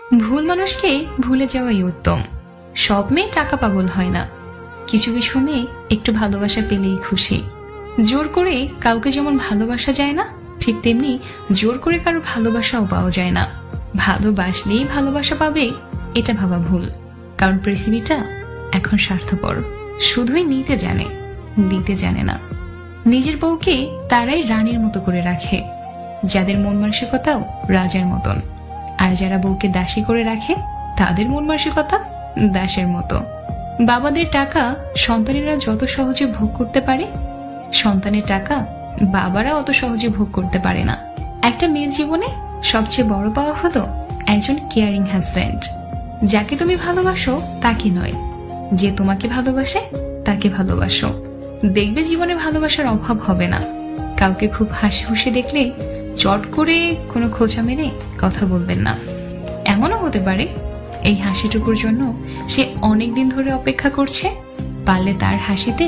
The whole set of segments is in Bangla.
ভুল মানুষকে ভুলে যাওয়াই উত্তম। সব মেয়ে টাকা পাগল হয় না, কিছু কিছু মেয়ে একটু ভালোবাসা পেলেই খুশি। জোর করে কাউকে যেমন ভালোবাসা যায় না, ঠিক তেমনি জোর করে কারো ভালোবাসাও পাওয়া যায় না। ভালোবাসলেই ভালোবাসা পাবে এটা ভাবা ভুল, কারণ পৃথিবীটা এখন স্বার্থপর, শুধুই নিতে জানে, দিতে জানে না। নিজের বউকে তারাই রানীর মতো করে রাখে যাদের মন মানসিকতাও রাজার মতন, আর যারা বউকে দাসী করে রাখে তাদের মন মানসিকতা দাসের মতো। বাবাদের টাকা সন্তানেরা যত সহজে ভোগ করতে পারে, সন্তানের টাকা বাবারা অত সহজে ভোগ করতে পারে না। একটা মেয়ের জীবনে সবচেয়ে বড় পাওয়া হলো একজন কেয়ারিং হাজব্যান্ড। যাকে তুমি ভালোবাসো তাকে নয়, যে তোমাকে ভালোবাসে তাকে ভালোবাসো। দেখবে জীবনে ভালোবাসার অভাব হবে না। কাউকে খুব হাসি খুশি দেখলে চট করে কোনো খোঁচা মেরে কথা বলবেন না। এমনও হতে পারে এই হাসিটুকুর জন্য সে অনেক দিন ধরে অপেক্ষা করছে, পারলে তার হাসিতে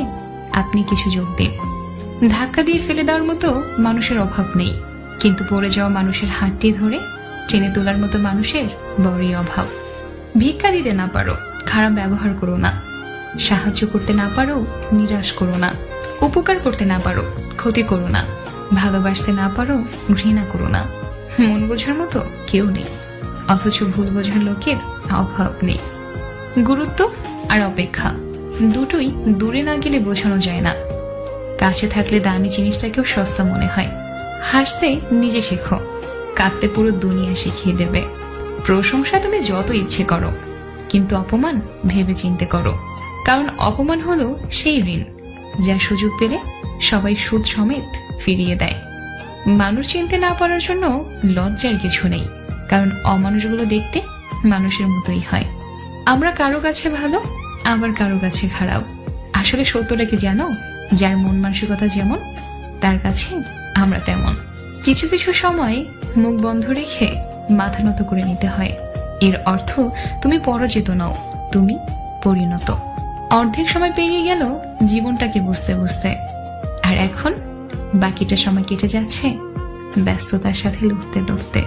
আপনি কিছু যোগ দিন। ধাক্কা দিয়ে ফেলে দেওয়ার মতো মানুষের অভাব নেই, কিন্তু পড়ে যাওয়া মানুষের হাতটি ধরে টেনে তোলার মতো মানুষের বড়ই অভাব। ভিক্ষা দিতে না পারো, খারাপ ব্যবহার করো না। সাহায্য করতে না পারো, নিরাশ করো না। উপকার করতে না পারো, ক্ষতি করো না। ভালোবাসতে না পারো, ঘৃণা করো না। মন বোঝার মতো কেউ নেই, অথচ ভুল বোঝার লোকের অভাব নেই। গুরুত্ব আর অপেক্ষা দুটোই দূরে না গেলে বোঝানো যায় না। কাছে থাকলে দামি জিনিসটাকেও সস্তা মনে হয়। হাসতে নিজে শেখো, কাঁদতে পুরো দুনিয়া শিখিয়ে দেবে। প্রশংসা তুমি যত ইচ্ছে করো, কিন্তু অপমান ভেবে চিন্তে করো, কারণ অপমান হলো সেই ঋণ যা সুযোগ পেলে সবাই সুদ সমেত ফিরিয়ে দেয়। মানুষ চিনতে না পারার জন্য লজ্জার কিছু নেই, কারণ অমানুষগুলো দেখতে মানুষের মতোই হয়। আমরা কারো কাছে ভালো, আবার কারো কাছে খারাপ। আসলে সত্যটা কি জানো? যার মন মানসিকতা যেমন, তার কাছে আমরা তেমন। কিছু কিছু সময় মুখ বন্ধ রেখে মাথা নত করে নিতে হয়। এর অর্থ তুমি পরাজিত নও, তুমি পরিণত। অর্ধেক সময় পেরিয়ে গেল জীবনটাকে বুঝতে বুঝতে, আর এখন বাকিটা সময় কেটে যাচ্ছে ব্যস্ততার সাথে লড়তে লড়তে।